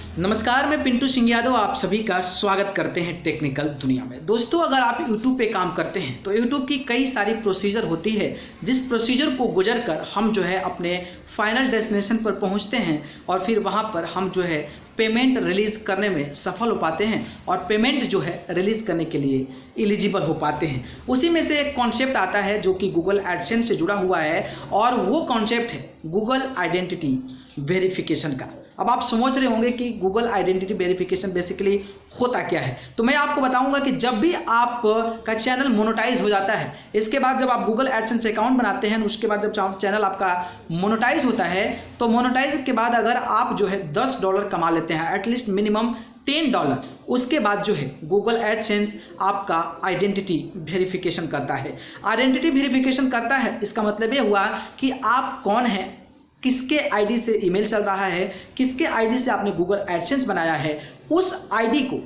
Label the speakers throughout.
Speaker 1: नमस्कार, मैं पिंटू सिंह यादव आप सभी का स्वागत करते हैं टेक्निकल दुनिया में। दोस्तों, अगर आप YouTube पे काम करते हैं तो YouTube की कई सारी प्रोसीजर होती है, जिस प्रोसीजर को गुजर कर हम अपने फाइनल डेस्टिनेशन पर पहुंचते हैं और फिर वहां पर हम पेमेंट रिलीज़ करने में सफल हो पाते हैं और पेमेंट रिलीज़ करने के लिए एलिजिबल हो पाते हैं। उसी में से एक कॉन्सेप्ट आता है जो कि गूगल एडसेंस से जुड़ा हुआ है और वो कॉन्सेप्ट है गूगल आइडेंटिटी वेरिफिकेशन का। अब आप समझ रहे होंगे कि गूगल आइडेंटिटी वेरिफिकेशन बेसिकली होता क्या है। तो मैं आपको बताऊंगा कि जब भी आप का चैनल मोनेटाइज हो जाता है, इसके बाद जब आप गूगल एडसेंस अकाउंट बनाते हैं, उसके बाद जब चैनल आपका मोनेटाइज होता है तो मोनेटाइज के बाद अगर आप $10 कमा लेते हैं, एटलीस्ट मिनिमम $10, उसके बाद गूगल एडसेंस आपका आइडेंटिटी वेरिफिकेशन करता है। आइडेंटिटी वेरिफिकेशन करता है, इसका मतलब ये हुआ कि आप कौन हैं, किसके आईडी से ईमेल चल रहा है, किसके आईडी से आपने गूगल एडसेंस बनाया है, उस आईडी को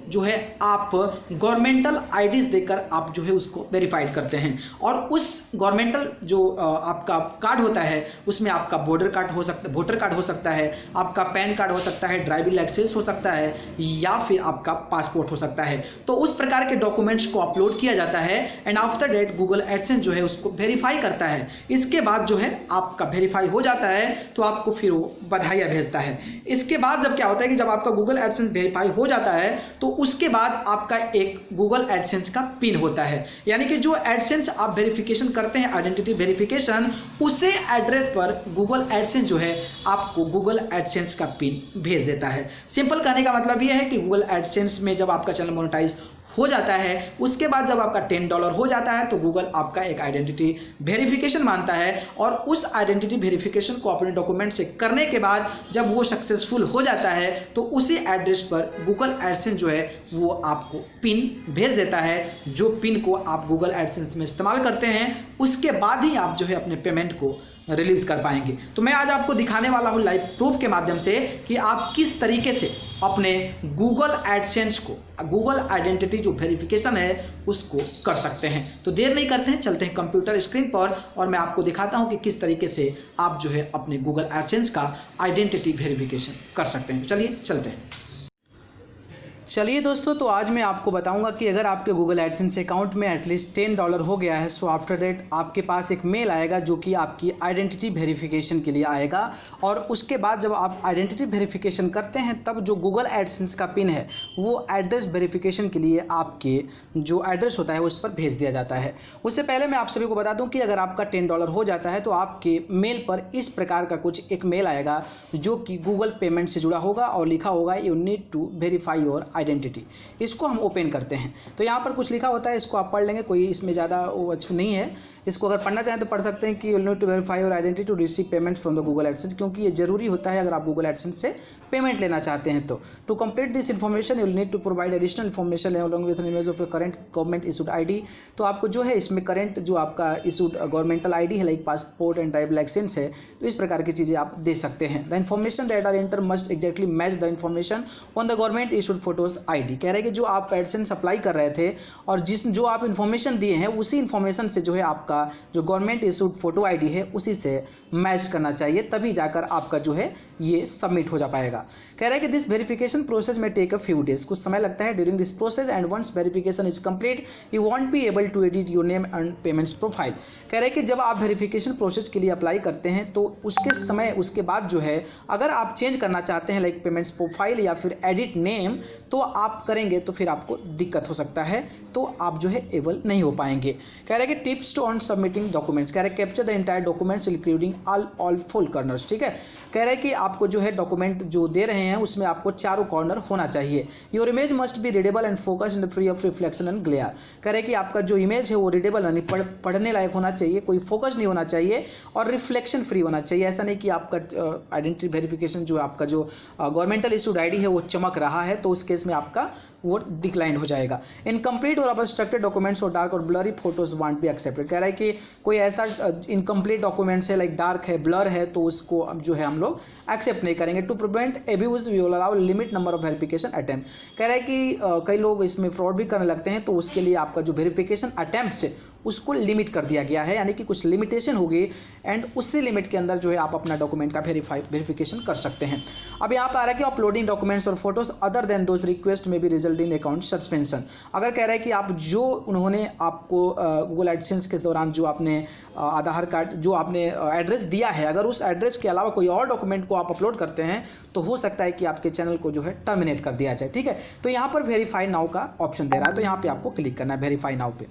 Speaker 1: आप गवर्नमेंटल आईडीज देकर आप उसको वेरीफाइड करते हैं। और उस गवर्नमेंटल जो आपका कार्ड होता है उसमें आपका वोटर कार्ड हो सकता है, आपका पैन कार्ड हो सकता है, ड्राइविंग लाइसेंस हो सकता है या फिर आपका पासपोर्ट हो सकता है। तो उस प्रकार के डॉक्यूमेंट्स को अपलोड किया जाता है and after date Google AdSense उसको वेरीफाई करता है। इसके बाद आपका वेरीफाई हो जाता है तो आपको फिर वो बधाइयाँ भेजता है। इसके बाद जब क्या होता है कि जब आपका गूगल एडसेंस वेरीफाई हो जाता है तो उसके बाद आपका एक गूगल एडसेंस का पिन होता है, यानी कि जो एडसेंस आप वेरिफिकेशन करते हैं, आइडेंटिटी वेरिफिकेशन, उसे एड्रेस पर गूगल एडसेंस आपको गूगल एडसेंस का पिन भेज देता है। सिंपल कहने का मतलब यह है कि गूगल एडसेंस में जब आपका चैनल मोनेटाइज हो जाता है, उसके बाद जब आपका $10 हो जाता है तो गूगल आपका एक आइडेंटिटी वेरिफिकेशन मानता है और उस आइडेंटिटी वेरिफिकेशन को अपने डॉक्यूमेंट से करने के बाद जब वो सक्सेसफुल हो जाता है तो उसी एड्रेस पर गूगल एडसेंस वो आपको पिन भेज देता है। जो पिन को आप गूगल एडसेंस में इस्तेमाल करते हैं, उसके बाद ही आप अपने पेमेंट को रिलीज कर पाएंगे। तो मैं आज आपको दिखाने वाला हूं लाइव प्रूफ के माध्यम से कि आप किस तरीके से अपने गूगल एडसेंस को, गूगल आइडेंटिटी जो वेरिफिकेशन है, उसको कर सकते हैं। तो देर नहीं करते हैं, चलते हैं कंप्यूटर स्क्रीन पर और मैं आपको दिखाता हूं कि किस तरीके से आप अपने गूगल एडसेंस का आइडेंटिटी वेरिफिकेशन कर सकते हैं। चलिए चलते हैं। चलिए दोस्तों, तो आज मैं आपको बताऊंगा कि अगर आपके गूगल एडसेंस अकाउंट में एटलीस्ट $10 हो गया है, सो आफ्टर दैट आपके पास एक मेल आएगा जो कि आपकी आइडेंटिटी वेरिफिकेशन के लिए आएगा। और उसके बाद जब आप आइडेंटिटी वेरिफिकेशन करते हैं तब जो गूगल एडसेंस का पिन है वो एड्रेस वेरिफिकेशन के लिए आपके जो एड्रेस होता है उस पर भेज दिया जाता है। उससे पहले मैं आप सभी को बता दूँ कि अगर आपका $10 हो जाता है तो आपके मेल पर इस प्रकार का कुछ एक मेल आएगा जो कि गूगल पेमेंट से जुड़ा होगा और लिखा होगा you need to verify your identity. इसको हम ओपन करते हैं तो यहाँ पर कुछ लिखा होता है, इसको आप पढ़ लेंगे, कोई इसमें ज़्यादा वो अच्छा नहीं है। इसको अगर पढ़ना चाहें तो पढ़ सकते हैं कि you need to verify your identity to receive payment from the Google AdSense, क्योंकि ये जरूरी होता है अगर आप गूगल एडसेंस से पेमेंट लेना चाहते हैं तो। To complete this information you need to provide additional information along with an image of your current government issued ID. तो आपको इसमें करंट जो आपका इशूड गवर्नमेंटल आईडी है, like passport and driving licence है, तो इस प्रकार की चीज़ें आप दे सकते हैं। The information that are enter must exactly match the information on the government issued photos ID. कह रहे हैं कि जो आप एडसेंस अप्लाई कर रहे थे और जो आप इन्फॉर्मेशन दिए हैं उसी इन्फॉर्मेशन से आपका जो गवर्नमेंट इशूड फोटो आईडी है उसी से मैच करना चाहिए, तभी जाकर आपका ये सबमिट हो जा पाएगा। कह रहा है कि दिस वेरिफिकेशन प्रोसेस में टेक अ फ्यू डेज, कुछ समय लगता है during this process and once verification is complete you won't be able to edit your name and payments profile. कह रहे हैं कि जब आप वेरिफिकेशन प्रोसेस के लिए अप्लाई करते हैं तो उसके बाद अगर आप चेंज करना चाहते हैं लाइक पेमेंट्स प्रोफाइल या फिर एडिट नेम, तो आप करेंगे तो फिर आपको दिक्कत हो सकता है, तो आप एबल नहीं हो पाएंगे। कह रहे हैं कि tips to on submitting documents, कह रहे हैं capture the entire documents including all full corners. ठीक है, कह रहे हैं कि आपको डॉक्यूमेंट जो दे रहे हैं उसमें आपको चारों कॉर्नर होना चाहिए। Your image must be readable and focus in free of reflection and glare. कह रहे हैं कि आपका जो इमेज है वो रीडेबल यानी पढ़ने लायक होना चाहिए, कोई फोकस नहीं होना चाहिए और रिफ्लेक्शन फ्री होना चाहिए। ऐसा नहीं कि आपका आइडेंटिटी वेरिफिकेशन जो आपका जो गवर्नमेंटल इशूड आईडी है वो चमक रहा है, तो उस केस में आपका वो डिक्लाइन हो जाएगा। इनकम्प्लीट और अबस्ट्रक्टेड डॉक्यूमेंट्स और डार्क और blurry photos won't be accepted. कह रहा है कि कोई ऐसा इनकम्प्लीट डॉक्यूमेंट्स है लाइक डार्क है, ब्लर है, तो उसको अब हम लोग एक्सेप्ट नहीं करेंगे। To prevent abuse we will allow limit number of verification attempt. कह रहा है कि कई लोग इसमें फ्रॉड भी करने लगते हैं, तो उसके लिए आपका जो वेरिफिकेशन अटेम्प्ट है उसको लिमिट कर दिया गया है, यानी कि कुछ लिमिटेशन होगी एंड उससे लिमिट के अंदर जो है आप अपना डॉक्यूमेंट का वेरिफिकेशन कर सकते हैं। अब यहाँ पर आ रहा है कि अपलोडिंग डॉक्यूमेंट्स और photos other than those request में भी रिजल्ट इन अकाउंट सस्पेंशन। अगर कह रहा है कि आप जो उन्होंने आपको गूगल एडसेंस के दौरान जो आपने आधार कार्ड जो आपने एड्रेस दिया है, अगर उस एड्रेस के अलावा कोई और डॉक्यूमेंट को आप अपलोड करते हैं तो हो सकता है कि आपके चैनल को जो है टर्मिनेट कर दिया जाए। ठीक है, तो यहाँ पर वेरीफाई नाउ का ऑप्शन दे रहा है, तो यहाँ पे आपको क्लिक करना है वेरीफाई नाउ पे।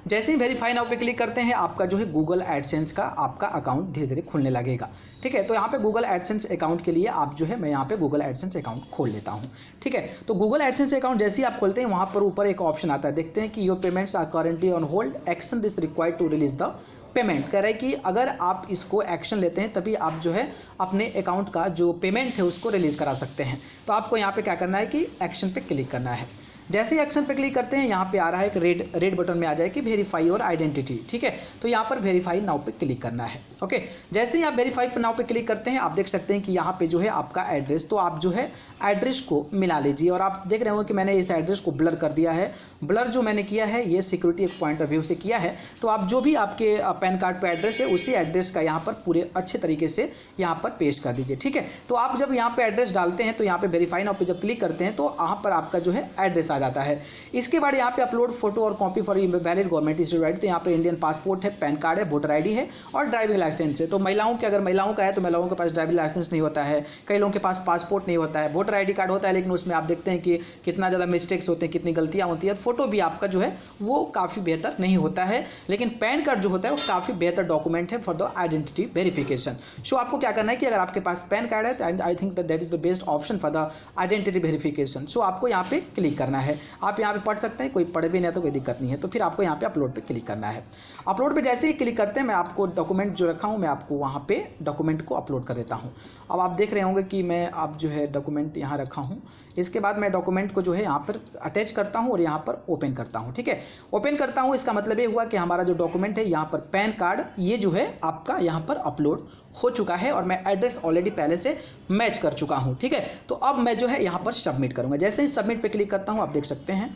Speaker 1: जैसे ही वेरीफाई नाउ पे क्लिक करते हैं आपका जो है गूगल एडसेंस का आपका अकाउंट धीरे धीरे खुलने लगेगा। ठीक है, तो यहाँ पे गूगल एडसेंस अकाउंट के लिए आप जो है मैं यहाँ पे गूगल एडसेंस अकाउंट खोल लेता हूँ। ठीक है, तो गूगल एडसेंस अकाउंट जैसे ही आप खोलते हैं वहाँ पर ऊपर एक ऑप्शन आता है, देखते हैं कि your payments are currently on hold, action this required to release the payment. कह रहा है कि अगर आप इसको एक्शन लेते हैं तभी आप जो है अपने अकाउंट का जो पेमेंट है उसको रिलीज़ करा सकते हैं। तो आपको यहाँ पे क्या करना है कि एक्शन पे क्लिक करना है। जैसे ही एक्शन पे क्लिक करते हैं यहाँ पे आ रहा है एक रेड बटन में आ जाए कि वेरीफाई योर आइडेंटिटी। ठीक है, तो यहाँ पर वेरीफाई नाउ पे क्लिक करना है। ओके, जैसे ही आप वेरीफाई नाउ पे क्लिक करते हैं आप देख सकते हैं कि यहाँ पे जो है आपका एड्रेस, तो आप जो है एड्रेस को मिला लीजिए। और आप देख रहे हो कि मैंने इस एड्रेस को ब्लर कर दिया है। ब्लर जो मैंने किया है ये सिक्योरिटी पॉइंट ऑफ व्यू से किया है। तो आप जो भी आपके पैन कार्ड पर एड्रेस है उसी एड्रेस का यहाँ पर पूरे अच्छे तरीके से यहाँ पर पेश कर दीजिए। ठीक है, तो आप जब यहाँ पे एड्रेस डालते हैं तो यहाँ पे वेरीफाई नाउ पे जब क्लिक करते हैं तो यहाँ पर आपका जो है एड्रेस आ जाता है। इसके बाद यहाँ पे अपलोड फोटो और copy for valid government issued ID, तो यहाँ पे इंडियन पासपोर्ट है, पैन कार्ड है, वोटर आईडी है और ड्राइविंग लाइसेंस है। तो महिलाओं के, अगर महिलाओं का है तो महिलाओं के पास ड्राइविंग लाइसेंस नहीं होता है, कई लोगों के पास पासपोर्ट नहीं होता है, वोटर आईडी कार्ड होता है लेकिन उसमें आप देखते हैं कि कितना ज़्यादा मिस्टेक्स होते हैं, कितनी गलतियाँ होती है। फोटो भी आपका जो है वो काफ़ी बेहतर नहीं होता है, लेकिन पैन कार्ड जो होता है वो काफ़ी बेहतर डॉक्यूमेंट है for the identity verification. So आपको क्या करना है कि अगर आपके पास पैन कार्ड है तो I think that is the best option for the identity verification. So आपको यहाँ पे क्लिक करना है। आप यहाँ पे पढ़ सकते हैं, कोई पढ़ भी नहीं तो कोई दिक्कत नहीं है। तो फिर आपको यहाँ पे अपलोड पे क्लिक करना है। अपलोड पे जैसे ही क्लिक करते हैं मैं आपको डॉक्यूमेंट जो रखा हूँ मैं आपको वहाँ पे डॉक्यूमेंट को अपलोड कर देता हूँ। अब आप देख रहे होंगे कि मैं आप जो है डॉक्यूमेंट यहाँ रखा हूँ। इसके बाद मैं डॉक्यूमेंट को जो है यहाँ पर अटैच करता हूँ और यहाँ पर ओपन करता हूँ। ठीक है, ओपन करता हूँ, इसका मतलब ये हुआ कि हमारा जो डॉक्यूमेंट है यहाँ पर पैन कार्ड ये जो है आपका यहाँ पर अपलोड हो चुका है और मैं एड्रेस ऑलरेडी पहले से मैच कर चुका हूँ। ठीक है, तो अब मैं जो है यहाँ पर सबमिट करूँगा। जैसे ही सबमिट पे क्लिक करता हूँ आप देख सकते हैं,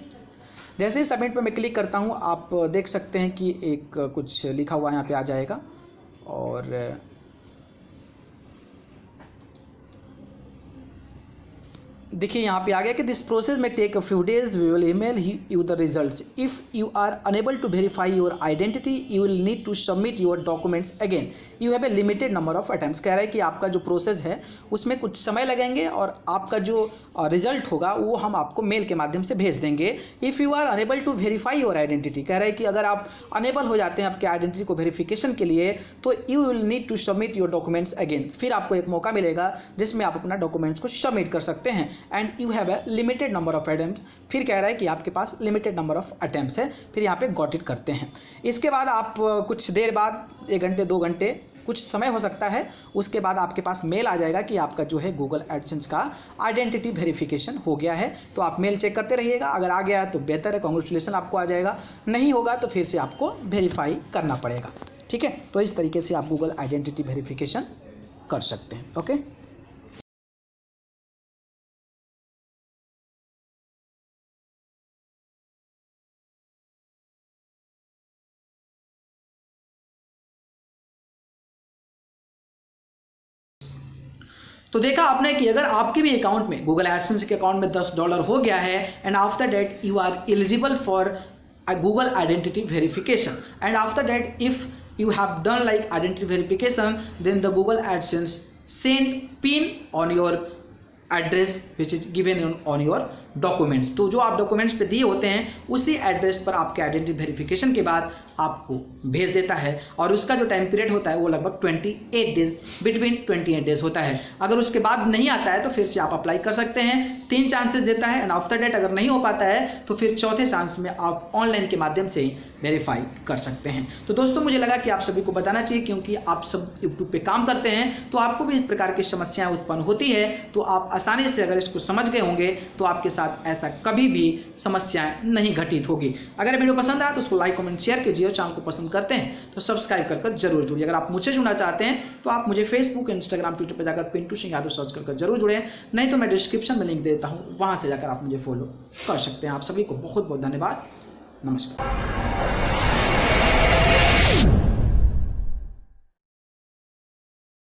Speaker 1: जैसे ही सबमिट पे मैं क्लिक करता हूँ आप देख सकते हैं कि एक कुछ लिखा हुआ यहाँ पे आ जाएगा और देखिए यहाँ पे आ गया कि दिस प्रोसेस में take a few days, we will email you the results. If you are unable to verify your identity you will need to submit your documents again, you have a limited number of attempts. कह रहा है कि आपका जो process है उसमें कुछ समय लगेंगे और आपका जो रिजल्ट होगा वो हम आपको मेल के माध्यम से भेज देंगे। If you are unable to verify your identity, कह रहा है कि अगर आप अनेबल हो जाते हैं आपके आइडेंटिटी को वेरिफिकेशन के लिए तो you will need to submit your documents again, फिर आपको एक मौका मिलेगा जिसमें आप अपना डॉक्यूमेंट्स को सबमिट कर सकते हैं। And you have a limited number of attempts, फिर कह रहा है कि आपके पास लिमिटेड नंबर ऑफ अटेम्प्ट्स है, फिर यहाँ पे गॉट इट करते हैं। इसके बाद आप कुछ देर बाद 1 घंटे 2 घंटे कुछ समय हो सकता है, उसके बाद आपके पास मेल आ जाएगा कि आपका जो है गूगल एडसेंस का आइडेंटिटी वेरिफिकेशन हो गया है। तो आप मेल चेक करते रहिएगा, अगर आ गया तो बेहतर है, कॉन्ग्रेचुलेसन आपको आ जाएगा, नहीं होगा तो फिर से आपको वेरीफाई करना पड़ेगा। ठीक है, तो इस तरीके से आप गूगल आइडेंटिटी वेरिफिकेशन कर सकते हैं। ओके, तो देखा आपने कि अगर आपके भी अकाउंट में गूगल एडसेंस के अकाउंट में $10 हो गया है and after that you are eligible for Google identity verification and after that if you have done like identity verification then the Google AdSense send pin on your address which is given on your documents. तो जो आप documents पे दिए होते हैं उसी address पर आपके आइडेंटिटी वेरिफिकेशन के बाद आपको भेज देता है और उसका जो टाइम पीरियड होता है वो लगभग 28 डेज, बिटवीन 28 डेज होता है। अगर उसके बाद नहीं आता है तो फिर से आप अप्लाई कर सकते हैं। 3 चांसेस देता है एंड आफ्टर डेट अगर नहीं हो पाता है तो फिर चौथे चांस में आप ऑनलाइन के माध्यम से ही वेरीफाई कर सकते हैं। तो दोस्तों मुझे लगा कि आप सभी को बताना चाहिए क्योंकि आप सब यूट्यूब पे काम करते हैं तो आपको भी इस प्रकार की समस्याएं उत्पन्न होती है, तो आप आसानी से अगर इसको समझ गए होंगे तो आपके साथ ऐसा कभी भी समस्याएं नहीं घटित होगी। अगर वीडियो पसंद आया तो उसको लाइक कमेंट शेयर कीजिए, चैनल को पसंद करते हैं तो सब्सक्राइब कर जरूर जुड़िए। अगर आप मुझे जुड़ना चाहते हैं तो आप मुझे फेसबुक, इंस्टाग्राम, ट्विटर पर जाकर पिंटू सिंह यादव सर्च कर जरूर जुड़े, नहीं तो मैं डिस्क्रिप्शन में लिंक देता हूँ, वहां से जाकर आप मुझे फॉलो कर सकते हैं। आप सभी को बहुत बहुत धन्यवाद। नमस्कार।